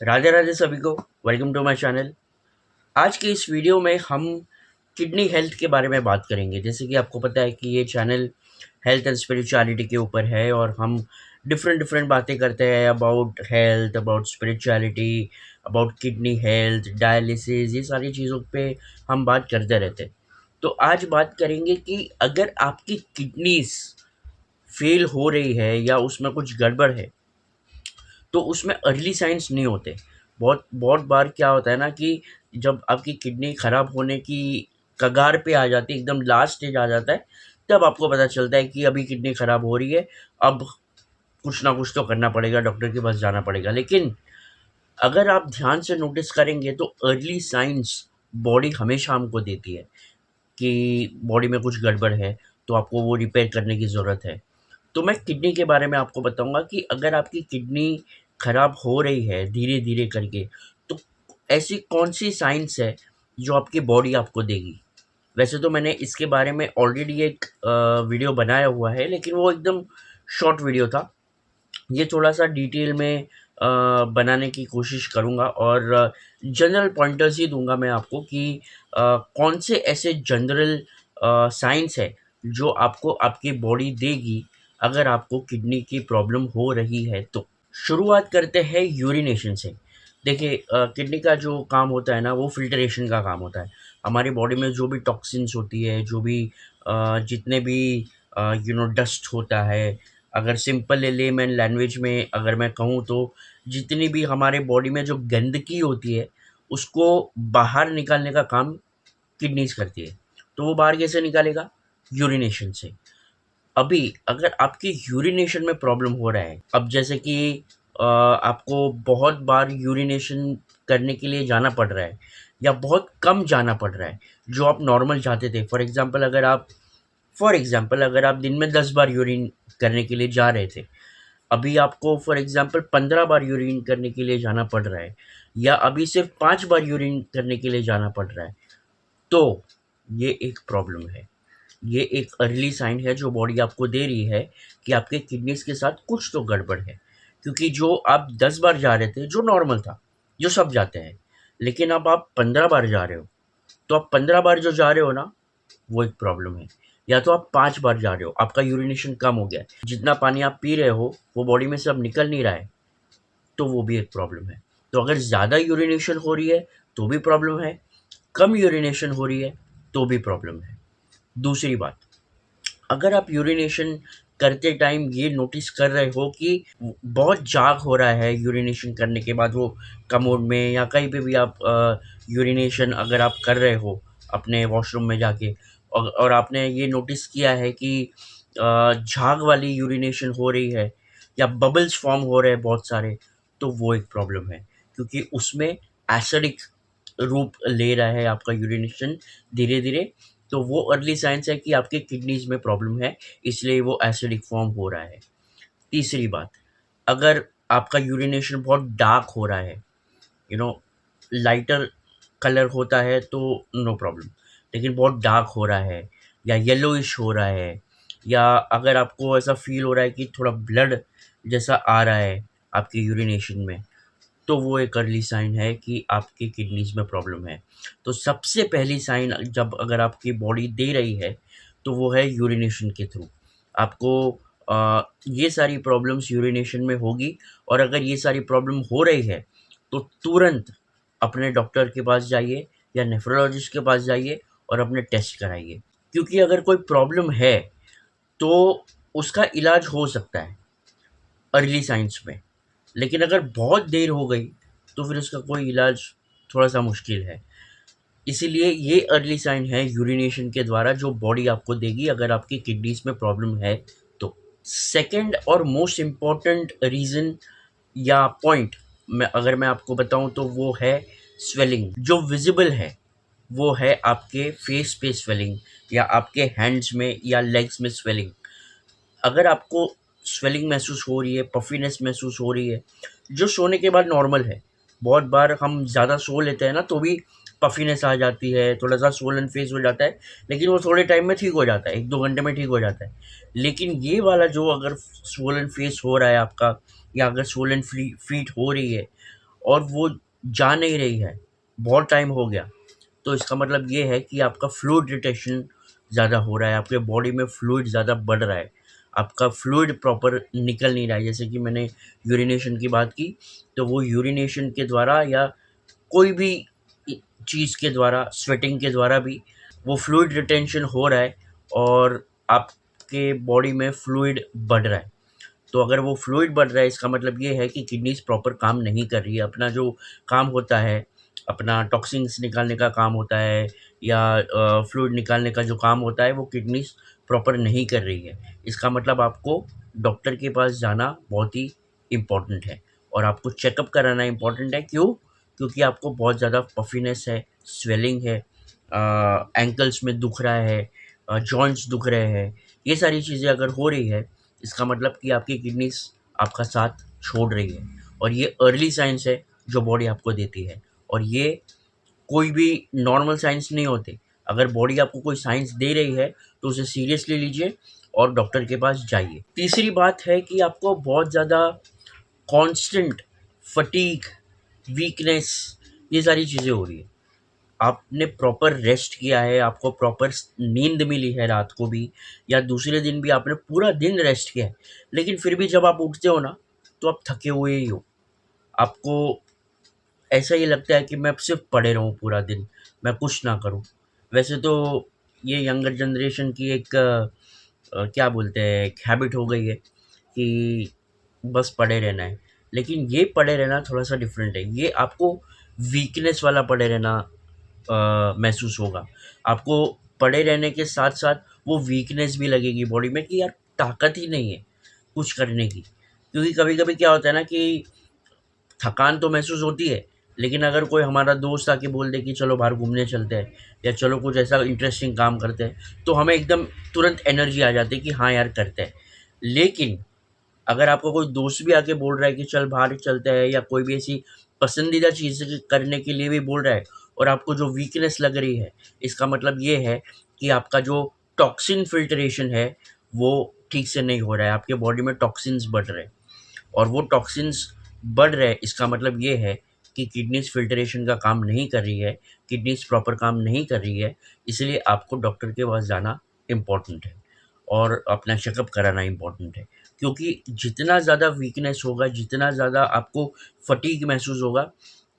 राधे राधे सभी को। Welcome to my channel. आज के इस वीडियो में हम किडनी हेल्थ के बारे में बात करेंगे। जैसे कि आपको पता है कि ये चैनल हेल्थ एंड स्पिरिचुअलिटी के ऊपर है और हम डिफरेंट डिफरेंट बातें करते हैं about health, about spirituality, about kidney health, dialysis, ये सारी चीज़ों पे हम बात करते रहते हैं। तो आज बात करेंगे कि अगर आपकी किडनीज फेल हो रही है या उसमें कुछ गड़बड़ है तो उसमें अर्ली साइंस नहीं होते। बहुत बहुत बार क्या होता है ना कि जब आपकी किडनी खराब होने की कगार पे आ जाती है, एकदम लास्ट स्टेज आ जाता है, तब आपको पता चलता है कि अभी किडनी खराब हो रही है, अब कुछ ना कुछ तो करना पड़ेगा, डॉक्टर के पास जाना पड़ेगा। लेकिन अगर आप ध्यान से नोटिस करेंगे तो अर्ली साइंस बॉडी हमेशा हमको देती है कि बॉडी में कुछ गड़बड़ है, तो आपको वो रिपेयर करने की ज़रूरत है। तो मैं किडनी के बारे में आपको बताऊँगा कि अगर आपकी किडनी खराब हो रही है धीरे-धीरे करके, तो ऐसी कौन-सी साइन्स है जो आपकी बॉडी आपको देगी। वैसे तो मैंने इसके बारे में ऑलरेडी एक वीडियो बनाया हुआ है, लेकिन वो एकदम शॉर्ट वीडियो था। ये थोड़ा-सा डिटेल में बनाने की कोशिश करूँगा और जनरल पॉइंटर्स ही दूँगा मैं आपको कि कौन से ऐसे जनरल साइन्स है जो आपको आपकी बॉडी देगी अगर आपको किडनी की प्रॉब्लम हो रही है तो। शुरुआत करते हैं यूरिनेशन से। देखिए किडनी का जो काम होता है ना वो फ़िल्टरेशन का काम होता है। हमारी बॉडी में जो भी टॉक्सिन्स होती है, जो भी जितने भी डस्ट होता है, अगर सिंपल लेमैन लैंग्वेज में अगर मैं कहूँ तो जितनी भी हमारे बॉडी में जो गंदगी होती है, उसको बाहर निकालने का काम किडनीज़ करती है। तो वो बाहर कैसे निकालेगा? यूरिनेशन से। अभी अगर आपकी यूरिनेशन में प्रॉब्लम हो रहा है, अब जैसे कि आपको बहुत बार यूरिनेशन करने के लिए जाना पड़ रहा है या बहुत कम जाना पड़ रहा है, जो आप नॉर्मल जाते थे। फॉर एग्ज़ाम्पल अगर आप दिन में 10 बार यूरिन करने के लिए जा रहे थे, अभी आपको फॉर एग्ज़ाम्पल 15 बार यूरिन करने के लिए जाना पड़ रहा है या अभी सिर्फ़ 5 बार यूरिन करने के लिए जाना पड़ रहा है, तो ये एक प्रॉब्लम है। ये एक अर्ली साइन है जो बॉडी आपको दे रही है कि आपके किडनीज़ के साथ कुछ तो गड़बड़ है। क्योंकि जो आप 10 बार जा रहे थे, जो नॉर्मल था, जो सब जाते हैं, लेकिन अब आप 15 बार जा रहे हो, तो आप 15 बार जो जा रहे हो ना, वो एक प्रॉब्लम है। या तो आप 5 बार जा रहे हो, आपका यूरिनेशन कम हो गया है, जितना पानी आप पी रहे हो, वो बॉडी में से अब निकल नहीं रहा है, तो वो भी एक प्रॉब्लम है। तो अगर ज़्यादा यूरिनेशन हो रही है, तो भी प्रॉब्लम है, कम यूरिनेशन हो रही है, तो भी प्रॉब्लम है। दूसरी बात, अगर आप यूरिनेशन करते टाइम ये नोटिस कर रहे हो कि बहुत जाग हो रहा है यूरिनेशन करने के बाद, वो कमोड में या कहीं पे भी आप यूरिनेशन अगर आप कर रहे हो अपने वॉशरूम में जाके और आपने ये नोटिस किया है कि झाग वाली यूरिनेशन हो रही है या बबल्स फॉर्म हो रहे हैं बहुत सारे, तो वो एक प्रॉब्लम है, क्योंकि उसमें एसिडिक रूप ले रहा है आपका यूरिनेशन धीरे-धीरे। तो वो अर्ली साइन्स है कि आपके किडनीज़ में प्रॉब्लम है, इसलिए वो एसिडिक फॉर्म हो रहा है। तीसरी बात, अगर आपका यूरिनेशन बहुत डार्क हो रहा है, यू नो लाइटर कलर होता है तो नो प्रॉब्लम, लेकिन बहुत डार्क हो रहा है या येलोइश हो रहा है या अगर आपको ऐसा फ़ील हो रहा है कि थोड़ा ब्लड जैसा आ रहा है आपके यूरिनेशन में, तो वो एक अर्ली साइन है कि आपकी किडनीज़ में प्रॉब्लम है। तो सबसे पहली साइन जब अगर आपकी बॉडी दे रही है, तो वो है यूरिनेशन के थ्रू। आपको ये सारी प्रॉब्लम्स यूरिनेशन में होगी और अगर ये सारी प्रॉब्लम हो रही है, तो तुरंत अपने डॉक्टर के पास जाइए या नेफ्रोलॉजिस्ट के पास जाइए और अपने टेस्ट कराइए। क्योंकि अगर कोई प्रॉब्लम है, तो उसका इलाज हो सकता है अर्ली साइन्स में। लेकिन अगर बहुत देर हो गई, तो फिर उसका कोई इलाज थोड़ा-सा मुश्किल है। इसीलिए ये अर्ली साइन है यूरिनेशन के द्वारा जो बॉडी आपको देगी अगर आपकी किडनीज़ में प्रॉब्लम है तो। सेकंड और मोस्ट इम्पोर्टेंट रीज़न या पॉइंट मैं आपको बताऊँ तो वो है स्वेलिंग। जो विज़िबल है, वो है आपके फेस पे स्वेलिंग या आपके हैंड्स में या लेग्स में स्वेलिंग। अगर आपको स्वेलिंग महसूस हो रही है, पफ़ीनेस महसूस हो रही है, जो सोने के बाद नॉर्मल है। बहुत बार हम ज़्यादा सो लेते हैं ना तो भी पफ़ीनेस आ जाती है, थोड़ा-सा स्वोलन फेस हो जाता है, लेकिन वो थोड़े टाइम में ठीक हो जाता है, 1-2 घंटे में ठीक हो जाता है। लेकिन ये वाला जो अगर स्वोलन फेस हो रहा है आपका या अगर स्वोलन फीट हो रही है और वो जा नहीं रही है, बहुत टाइम हो गया, तो इसका मतलब ये है कि आपका फ्लूइड रिटेंशन ज़्यादा हो रहा है, आपके बॉडी में फ्लूइड ज़्यादा बढ़ रहा है, आपका फ्लूइड प्रॉपर निकल नहीं रहा है। जैसे कि मैंने यूरिनेशन की बात की, तो वो यूरिनेशन के द्वारा या कोई भी चीज़ के द्वारा, स्वेटिंग के द्वारा भी वो फ्लूइड रिटेंशन हो रहा है और आपके बॉडी में फ्लूइड बढ़ रहा है। तो अगर वो फ्लूइड बढ़ रहा है, इसका मतलब ये है कि किडनीज़ प्रॉपर काम नहीं कर रही है। अपना जो काम होता है, अपना टॉक्सिन्स निकालने का काम होता है या फ्लूइड निकालने का जो काम होता है, वो किडनीज़ प्रॉपर नहीं कर रही है। इसका मतलब आपको डॉक्टर के पास जाना बहुत ही इम्पोर्टेंट है और आपको चेकअप कराना इम्पोर्टेंट है। क्यों? क्योंकि आपको बहुत ज़्यादा पफीनेस है, स्वेलिंग है, एंकल्स में दुख रहा है, जॉइंट्स दुख रहे हैं। ये सारी चीज़ें अगर हो रही है, इसका मतलब कि आपकी किडनीज़ आपका साथ छोड़ रही है और ये अर्ली साइन्स है जो बॉडी आपको देती है और ये कोई भी नॉर्मल साइन्स नहीं होते। अगर बॉडी आपको कोई साइन्स दे रही है, तो उसे सीरियसली लीजिए और डॉक्टर के पास जाइए। तीसरी बात है कि आपको बहुत ज़्यादा कांस्टेंट फटीग, वीकनेस, ये सारी चीज़ें हो रही है। आपने प्रॉपर रेस्ट किया है, आपको प्रॉपर नींद मिली है रात को भी या दूसरे दिन भी आपने पूरा दिन रेस्ट किया है, लेकिन फिर भी जब आप उठते हो ना, तो आप थके हुए ही हो। आपको ऐसा ही लगता है कि मैं सिर्फ पड़े रहूँ पूरा दिन, मैं कुछ ना करूँ। वैसे तो ये यंगर जनरेशन की एक क्या बोलते हैं, एक हैबिट हो गई है कि बस पड़े रहना है। लेकिन ये पड़े रहना थोड़ा-सा डिफरेंट है। ये आपको वीकनेस वाला पड़े रहना महसूस होगा। आपको पड़े रहने के साथ-साथ वो वीकनेस भी लगेगी बॉडी में कि यार ताकत ही नहीं है कुछ करने की। क्योंकि कभी-कभी क्या होता है ना कि थकान तो महसूस होती है, लेकिन अगर कोई हमारा दोस्त आके बोल दे कि चलो बाहर घूमने चलते हैं या चलो कुछ ऐसा इंटरेस्टिंग काम करते हैं, तो हमें एकदम तुरंत एनर्जी आ जाती है कि हाँ यार करते हैं। लेकिन अगर आपको कोई दोस्त भी आके बोल रहा है कि चल बाहर चलते हैं या कोई भी ऐसी पसंदीदा चीज़ करने के लिए भी बोल रहा है और आपको जो वीकनेस लग रही है, इसका मतलब ये है कि आपका जो टॉक्सिन फ़िल्टरेशन है, वो ठीक से नहीं हो रहा है, आपके बॉडी में टॉक्सिन्स बढ़ रहे हैं। और वो टॉक्सिन्स बढ़ रहे हैं, इसका मतलब ये है कि किडनीज़ फ़िल्टरेशन का काम नहीं कर रही है, किडनीज़ प्रॉपर काम नहीं कर रही है, इसलिए आपको डॉक्टर के पास जाना इम्पोर्टेंट है और अपना चेकअप कराना इम्पोर्टेंट है। क्योंकि जितना ज़्यादा वीकनेस होगा, जितना ज़्यादा आपको फटीग महसूस होगा,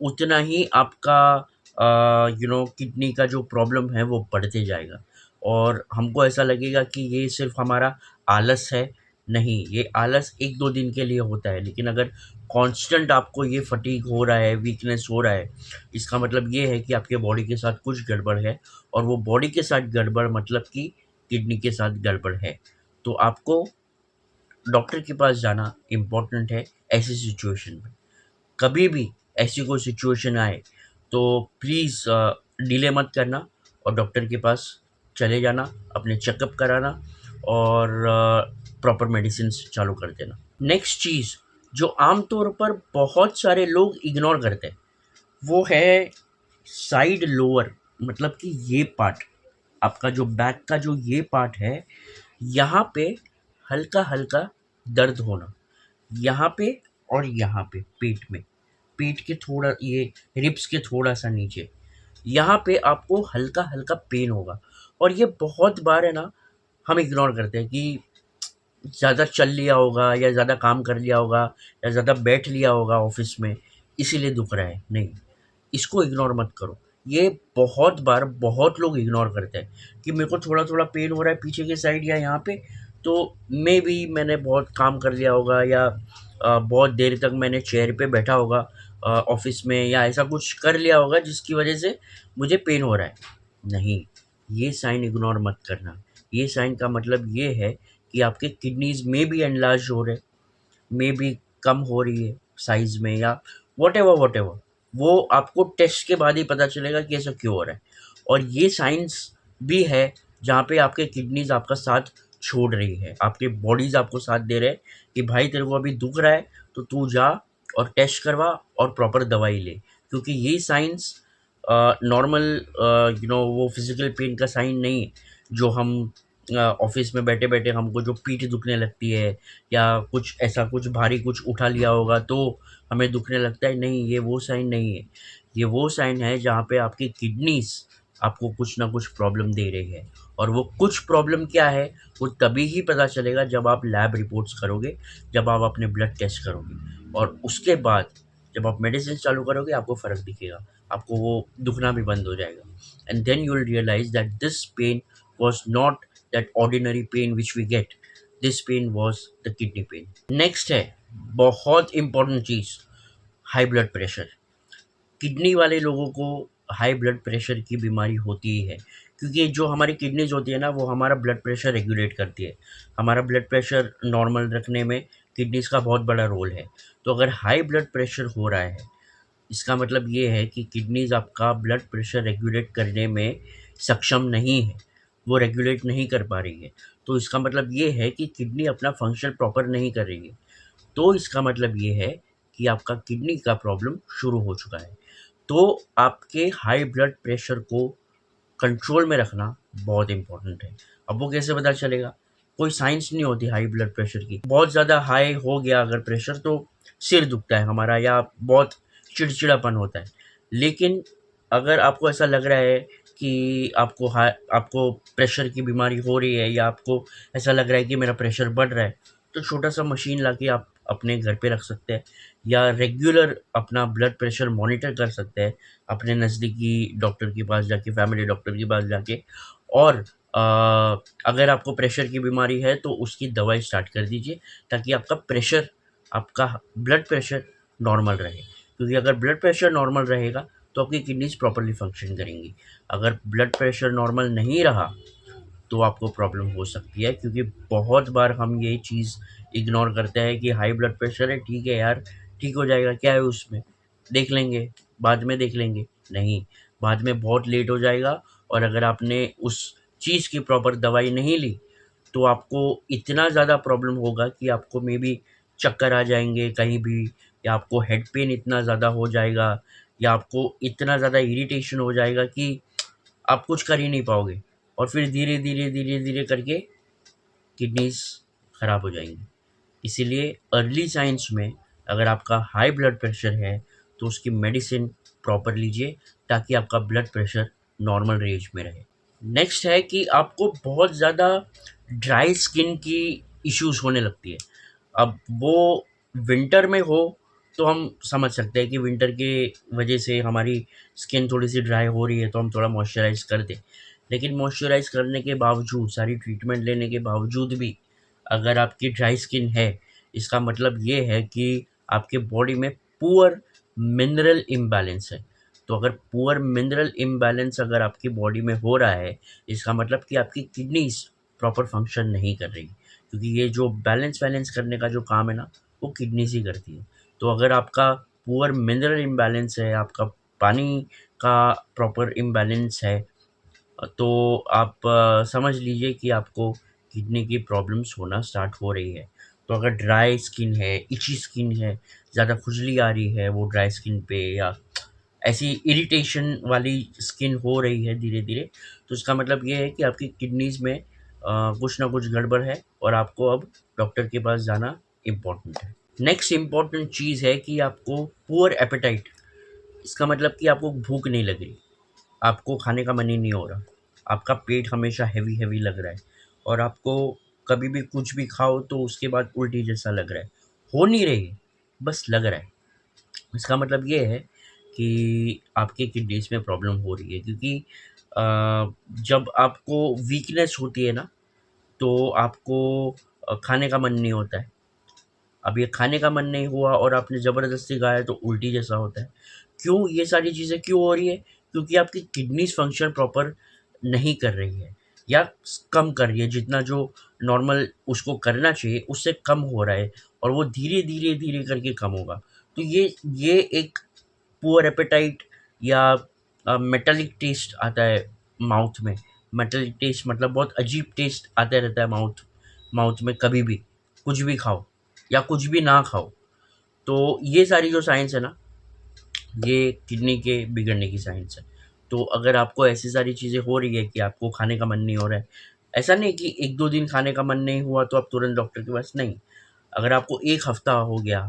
उतना ही आपका किडनी का जो प्रॉब्लम है वो बढ़ते जाएगा और हमको ऐसा लगेगा कि ये सिर्फ़ हमारा आलस है। नहीं, ये आलस 1-2 दिन के लिए होता है, लेकिन अगर कांस्टेंट आपको ये फटीग हो रहा है, वीकनेस हो रहा है, इसका मतलब ये है कि आपके बॉडी के साथ कुछ गड़बड़ है और वो बॉडी के साथ गड़बड़ मतलब कि किडनी के साथ गड़बड़ है। तो आपको डॉक्टर के पास जाना इम्पोर्टेंट है ऐसी सिचुएशन में। कभी भी ऐसी कोई सिचुएशन आए, तो प्लीज़ डिले मत करना और डॉक्टर के पास चले जाना, अपने चेकअप कराना और प्रॉपर मेडिसिन्स चालू कर देना। नेक्स्ट चीज़ जो आम तौर पर बहुत सारे लोग इग्नोर करते हैं, वो है साइड लोअर, मतलब कि ये पार्ट, आपका जो बैक का जो ये पार्ट है, यहाँ पे हल्का-हल्का दर्द होना। यहाँ पे और यहाँ पे पेट में, पेट के थोड़ा ये रिब्स के थोड़ा-सा नीचे, यहाँ पे आपको हल्का-हल्का पेन होगा और ये बहुत बार है ना, हम इग्नोर करते हैं कि ज़्यादा चल लिया होगा या ज़्यादा काम कर लिया होगा या ज़्यादा बैठ लिया होगा ऑफ़िस में, इसीलिए दुख रहा है। नहीं, इसको इग्नोर मत करो। ये बहुत बार बहुत लोग इग्नोर करते हैं कि मेरे को थोड़ा-थोड़ा पेन हो रहा है पीछे के साइड या यहाँ पे, तो मेबी मैंने बहुत काम कर लिया होगा या बहुत देर तक मैंने चेयर पे बैठा होगा ऑफ़िस में या ऐसा कुछ कर लिया होगा जिसकी वज़ह से मुझे पेन हो रहा है। नहीं, ये साइन इग्नोर मत करना। ये साइन का मतलब ये है कि आपके किडनीज़ में भी एनलार्ज हो रहे, में भी कम हो रही है साइज़ में या व्हाटएवर, वो आपको टेस्ट के बाद ही पता चलेगा कि ऐसा क्यों हो रहा है। और ये साइन्स भी है जहाँ पे आपके किडनीज़ आपका साथ छोड़ रही है, आपके बॉडीज़ आपको साथ दे रहे हैं कि भाई तेरे को अभी दुख रहा है, तो तू जा और टेस्ट करवा और प्रॉपर दवाई ले। क्योंकि ये साइन्स नॉर्मल वो फिज़िकल पेन का साइन नहीं है, जो हम ऑफ़िस में बैठे-बैठे हमको जो पीठ दुखने लगती है या कुछ ऐसा कुछ भारी कुछ उठा लिया होगा तो हमें दुखने लगता है, नहीं ये वो साइन नहीं है। ये वो साइन है जहाँ पे आपकी किडनीज़ आपको कुछ ना कुछ प्रॉब्लम दे रही है और वो कुछ प्रॉब्लम क्या है, वो तभी ही पता चलेगा जब आप लैब रिपोर्ट्स करोगे, जब आप अपने ब्लड टेस्ट करोगे और उसके बाद जब आप मेडिसिन चालू करोगे आपको फ़र्क दिखेगा। आपको वो दुखना भी बंद हो जाएगा and then you will realise that this pain was not that ordinary pain which we get. This pain was the kidney pain. Next है बहुत इंपॉर्टेंट चीज़, हाई ब्लड प्रेशर। किडनी वाले लोगों को हाई ब्लड प्रेशर की बीमारी होती ही है क्योंकि जो हमारी किडनीज होती है ना वो हमारा ब्लड प्रेशर रेगुलेट करती है। हमारा ब्लड प्रेशर नॉर्मल रखने में किडनीज का बहुत बड़ा रोल है। तो अगर हाई ब्लड प्रेशर हो रहा है इसका मतलब ये है कि किडनीज आपका ब्लड प्रेशर रेगुलेट करने में सक्षम नहीं है, वो रेगुलेट नहीं कर पा रही है। तो इसका मतलब ये है कि किडनी अपना फंक्शन प्रॉपर नहीं कर रही है। तो इसका मतलब ये है कि आपका किडनी का प्रॉब्लम शुरू हो चुका है। तो आपके हाई ब्लड प्रेशर को कंट्रोल में रखना बहुत इम्पोर्टेंट है। अब वो कैसे पता चलेगा? कोई साइंस नहीं होती हाई ब्लड प्रेशर की। बहुत ज़्यादा हाई हो गया अगर प्रेशर तो सिर दुखता है हमारा या बहुत चिड़चिड़ापन होता है। लेकिन अगर आपको ऐसा लग रहा है कि आपको प्रेशर की बीमारी हो रही है या आपको ऐसा लग रहा है कि मेरा प्रेशर बढ़ रहा है, तो छोटा-सा मशीन लाके आप अपने घर पे रख सकते हैं या रेगुलर अपना ब्लड प्रेशर मॉनिटर कर सकते हैं अपने नज़दीकी डॉक्टर के पास जाके, फैमिली डॉक्टर के पास जाके और अ, अगर आपको प्रेशर की बीमारी है तो उसकी दवाई स्टार्ट कर दीजिए ताकि आपका ब्लड प्रेशर नॉर्मल रहे। क्योंकि अगर ब्लड प्रेशर नॉर्मल रहेगा तो आपकी किडनीज़ प्रॉपर्ली फंक्शन करेंगी। अगर ब्लड प्रेशर नॉर्मल नहीं रहा तो आपको प्रॉब्लम हो सकती है क्योंकि बहुत बार हम ये चीज़ इग्नोर करते हैं कि हाई ब्लड प्रेशर है, ठीक है यार, ठीक हो जाएगा, क्या है उसमें? देख लेंगे, बाद में देख लेंगे। नहीं, बाद में बहुत लेट हो जाएगा और अगर आपने उस चीज़ की प्रॉपर दवाई नहीं ली, तो आपको इतना ज़्यादा प्रॉब्लम होगा कि आपको मेबी चक्कर आ जाएँगे कहीं भी या आपको हेड पेन इतना ज़्यादा हो जाएगा या आपको इतना ज़्यादा इरिटेशन हो जाएगा कि आप कुछ कर ही नहीं पाओगे और फिर धीरे-धीरे करके किडनीज़ खराब हो जाएँगी। इसीलिए अर्ली साइन्स में अगर आपका हाई ब्लड प्रेशर है, तो उसकी मेडिसिन प्रॉपर लीजिए ताकि आपका ब्लड प्रेशर नॉर्मल रेंज में रहे। नेक्स्ट है कि आपको बहुत ज़्यादा ड्राई स्किन की इश्यूज़ होने लगती है। अब वो विंटर में हो तो हम समझ सकते हैं कि विंटर के वजह से हमारी स्किन थोड़ी-सी ड्राई हो रही है तो हम थोड़ा मॉइस्चराइज़ कर दें। लेकिन मॉइस्चराइज़ करने के बावजूद, सारी ट्रीटमेंट लेने के बावजूद भी अगर आपकी ड्राई स्किन है, इसका मतलब ये है कि आपके बॉडी में पुअर मिनरल इम्बैलेंस है। तो अगर पुअर मिनरल इम्बैलेंस अगर आपकी बॉडी में हो रहा है, इसका मतलब कि आपकी किडनीज़ प्रॉपर फंक्शन नहीं कर रही। क्योंकि ये जो बैलेंस-वैलेंस करने का जो काम है ना, वो किडनीज़ ही करती है। तो अगर आपका पुअर मिनरल इम्बैलेंस है, आपका पानी का प्रॉपर इम्बैलेंस है तो आप समझ लीजिए कि आपको किडनी की प्रॉब्लम्स होना स्टार्ट हो रही है। तो अगर ड्राई स्किन है, इची स्किन है, ज़्यादा खुजली आ रही है वो ड्राई स्किन पे या ऐसी इरिटेशन वाली स्किन हो रही है धीरे-धीरे, तो इसका मतलब ये है कि आपकी किडनीज़ में कुछ ना कुछ गड़बड़ है और आपको अब डॉक्टर के पास जाना इम्पोर्टेंट है। नेक्स्ट इम्पोर्टेंट चीज़ है कि आपको पुअर एपेटाइट, इसका मतलब कि आपको भूख नहीं लग रही। आपको खाने का मन ही नहीं हो रहा। आपका पेट हमेशा हेवी-हेवी लग रहा है और आपको कभी भी कुछ भी खाओ तो उसके बाद उल्टी जैसा लग रहा है। हो नहीं रही है, बस लग रहा है। इसका मतलब ये है कि आपके किडनीज़ में प्रॉब्लम हो रही है क्योंकि अ, जब आपको वीकनेस होती है ना, तो आपको खाने का मन नहीं होता है। अब ये खाने का मन नहीं हुआ और आपने ज़बरदस्ती खाया तो उल्टी जैसा होता है। क्यों ये सारी चीज़ें क्यों हो रही है? क्योंकि आपकी किडनीज़ फंक्शन प्रॉपर नहीं कर रही है या कम कर रही है, जितना जो नॉर्मल उसको करना चाहिए उससे कम हो रहा है और वो धीरे करके कम होगा। तो ये एक पुअर एपेटाइट या मेटालिक टेस्ट आता है माउथ में। मेटालिक टेस्ट मतलब बहुत अजीब टेस्ट आता रहता है माउथ माउथ में कभी भी, कुछ भी खाओ या कुछ भी ना खाओ। तो ये सारी जो साइंस है ना, ये किडनी के बिगड़ने की साइंस है। तो अगर आपको ऐसी सारी चीज़ें हो रही है कि आपको खाने का मन नहीं हो रहा है, ऐसा नहीं कि 1-2 दिन खाने का मन नहीं हुआ तो आप तुरंत डॉक्टर के पास, नहीं। अगर आपको 1 हफ्ता हो गया,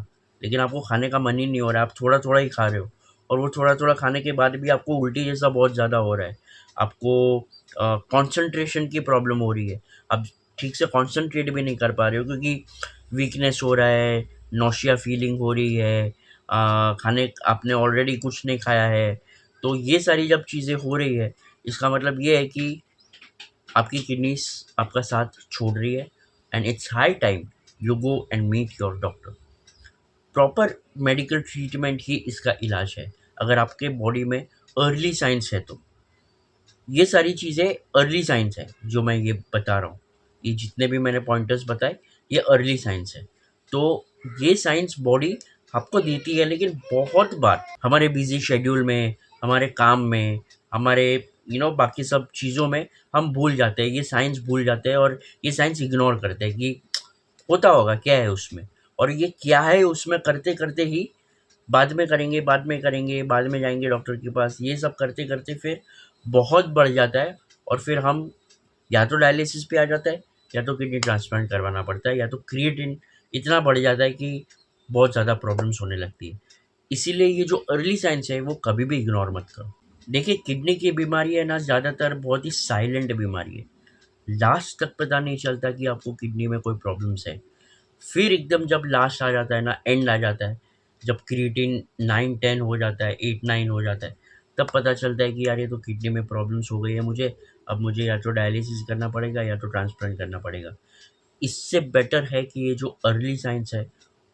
लेकिन आपको खाने का मन ही नहीं हो रहा है, आप थोड़ा-थोड़ा ही खा रहे हो और वो थोड़ा-थोड़ा खाने के बाद भी आपको उल्टी जैसा बहुत ज़्यादा हो रहा है, आपको कंसंट्रेशन की प्रॉब्लम हो रही है, आप ठीक से कंसंट्रेट भी नहीं कर पा रहे हो क्योंकि वीकनेस हो रहा है, नौसिया फीलिंग हो रही है, खाने आपने ऑलरेडी कुछ नहीं खाया है, तो ये सारी जब चीज़ें हो रही है, इसका मतलब ये है कि आपकी किडनीज़ आपका साथ छोड़ रही है and it's high time you go and meet your doctor. Proper medical treatment ही इसका इलाज है, अगर आपके बॉडी में अर्ली साइंस है तो। ये सारी चीज़ें अर्ली साइंस है जो मैं ये बता रहा हूँ। ये जितने भी मैंने पॉइंटर्स बताए, ये अर्ली साइंस है। तो ये साइंस बॉडी आपको देती है, लेकिन बहुत बार हमारे बिज़ी शेड्यूल में, हमारे काम में, हमारे बाकी सब चीज़ों में हम भूल जाते हैं, ये साइंस भूल जाते हैं और ये साइंस इग्नोर करते हैं कि होता होगा, क्या है उसमें? और ये क्या है उसमें करते-करते ही बाद में करेंगे, बाद में करेंगे, बाद में जाएँगे डॉक्टर के पास, ये सब करते-करते फिर बहुत बढ़ जाता है और फिर हम या तो डायलिसिस पे आ जाता है, या तो किडनी ट्रांसप्लांट करवाना पड़ता है, या तो क्रिएटिन इतना बढ़ जाता है कि बहुत ज़्यादा प्रॉब्लम्स होने लगती है। इसीलिए ये जो अर्ली साइन्स है, वो कभी भी इग्नोर मत करो। देखिए, किडनी की बीमारी है ना, ज़्यादातर बहुत ही साइलेंट बीमारी है। लास्ट तक पता नहीं चलता कि आपको किडनी में कोई प्रॉब्लम्स है। फिर एकदम जब लास्ट आ जाता है ना, एंड आ जाता है, जब क्रिएटिन 9-10 हो जाता है, 8-9 हो जाता है, तब पता चलता है कि यार ये तो किडनी में प्रॉब्लम्स हो गई है मुझे, अब मुझे या तो डायलिसिस करना पड़ेगा या तो ट्रांसप्लांट करना पड़ेगा। इससे बेटर है कि ये जो अर्ली साइंस है,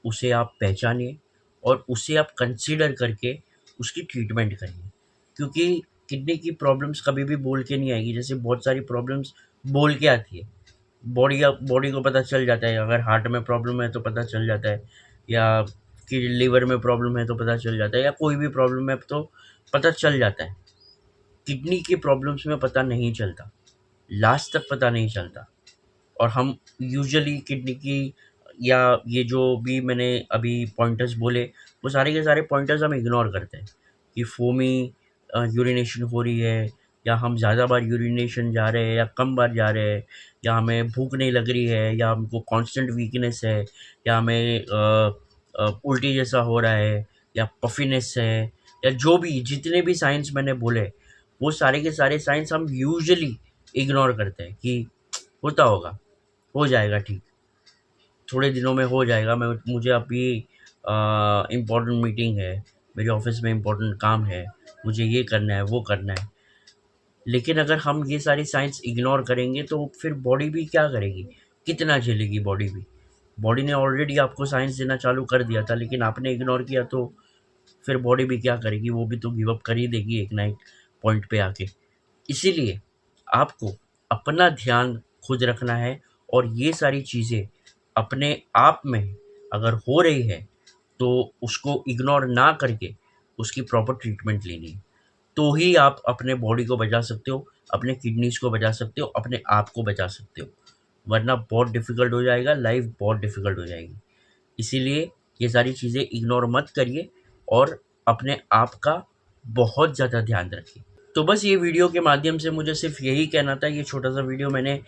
उसे आप पहचानिए और उसे आप कंसीडर करके उसकी ट्रीटमेंट करिए। क्योंकि किडनी की प्रॉब्लम्स कभी भी बोल के नहीं आएगी, जैसे बहुत सारी प्रॉब्लम्स बोल के आती है। बॉडी को पता चल जाता है, अगर हार्ट में प्रॉब्लम है तो पता चल जाता है, या कि लिवर में प्रॉब्लम है तो पता चल जाता है, या कोई भी प्रॉब्लम है तो पता चल जाता है। किडनी की प्रॉब्लम्स में पता नहीं चलता, लास्ट तक पता नहीं चलता। और हम यूजुअली किडनी की, या ये जो भी मैंने अभी पॉइंटर्स बोले, वो सारे के सारे पॉइंटर्स हम इग्नोर करते हैं कि फोमी यूरिनेशन हो रही है, या हम ज़्यादा बार यूरिनेशन जा रहे हैं या कम बार जा रहे हैं, या हमें भूख नहीं लग रही है, या हमको कांस्टेंट वीकनेस है, या हमें उल्टी जैसा हो रहा है, या पफिनेस है, या जो भी जितने भी साइंस मैंने बोले, वो सारे के सारे साइंस हम यूजुअली इग्नोर करते हैं कि होता होगा, हो जाएगा ठीक, थोड़े दिनों में हो जाएगा। मुझे अभी इम्पोर्टेंट मीटिंग है, मेरे ऑफिस में इम्पोर्टेंट काम है, मुझे ये करना है, वो करना है। लेकिन अगर हम ये सारी साइंस इग्नोर करेंगे तो फिर बॉडी भी क्या करेगी? कितना झेलेगी बॉडी भी? बॉडी ने ऑलरेडी आपको साइंस देना चालू कर दिया था, लेकिन आपने इग्नोर किया तो फिर बॉडी भी क्या करेगी? वो भी तो गिव अप कर ही देगी एक ना एक पॉइंट पे आके। इसीलिए आपको अपना ध्यान खुद रखना है और ये सारी चीज़ें अपने आप में अगर हो रही है, तो उसको इग्नोर ना करके उसकी प्रॉपर ट्रीटमेंट लेनी है। तो ही आप अपने बॉडी को बचा सकते हो, अपने किडनीज़ को बचा सकते हो, अपने आप को बचा सकते हो। वरना बहुत डिफ़िकल्ट हो जाएगा, लाइफ़ बहुत डिफ़िकल्ट हो जाएगी। इसीलिए ये सारी चीज़ें इग्नोर मत करिए और अपने आप का बहुत ज़्यादा ध्यान रखिए। तो बस ये वीडियो के माध्यम से मुझे सिर्फ़ यही कहना था, ये छोटा-सा वीडियो मैंने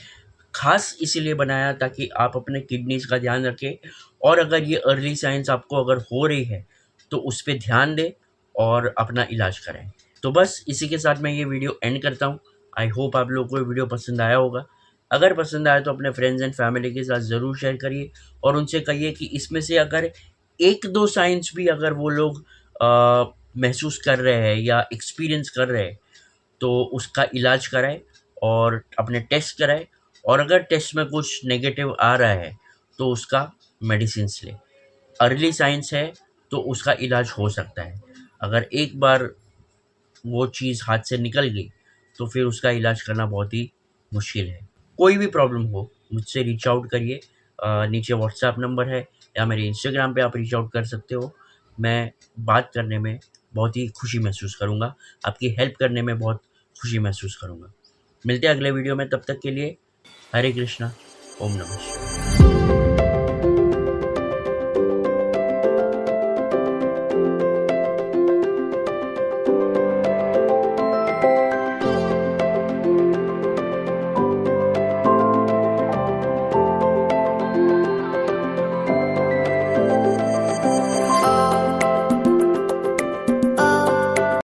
ख़ास इसीलिए बनाया ताकि आप अपने किडनीज़ का ध्यान रखें, और अगर ये अर्ली साइन्स आपको अगर हो रही है, तो उस पे ध्यान दें और अपना इलाज कराएँ। तो बस इसी के साथ मैं ये वीडियो एंड करता हूँ। आई होप आप लोगों को ये वीडियो पसंद आया होगा। अगर पसंद आया तो अपने फ्रेंड्स एंड फैमिली के साथ ज़रूर शेयर करिए और उनसे कहिए कि इसमें से अगर 1-2 साइन्स भी अगर वो लोग महसूस कर रहे हैं या एक्सपीरियंस कर रहे हैं, तो उसका इलाज कराएँ और अपने टेस्ट कराएँ, और अगर टेस्ट में कुछ नेगेटिव आ रहा है, तो उसका मेडिसिन्स लें। अर्ली साइन्स है, तो उसका इलाज हो सकता है। अगर एक बार वो चीज़ हाथ से निकल गई, तो फिर उसका इलाज करना बहुत ही मुश्किल है। कोई भी प्रॉब्लम हो, मुझसे रीच आउट करिए। नीचे व्हाट्सएप नंबर है, या मेरे इंस्टाग्राम पे आप रीच आउट कर सकते हो। मैं बात करने में बहुत ही खुशी महसूस करूँगा, आपकी हेल्प करने में बहुत खुशी महसूस करूँगा। मिलते हैं अगले वीडियो में, तब तक के लिए हरे कृष्णा, ओम नमः शिवाय।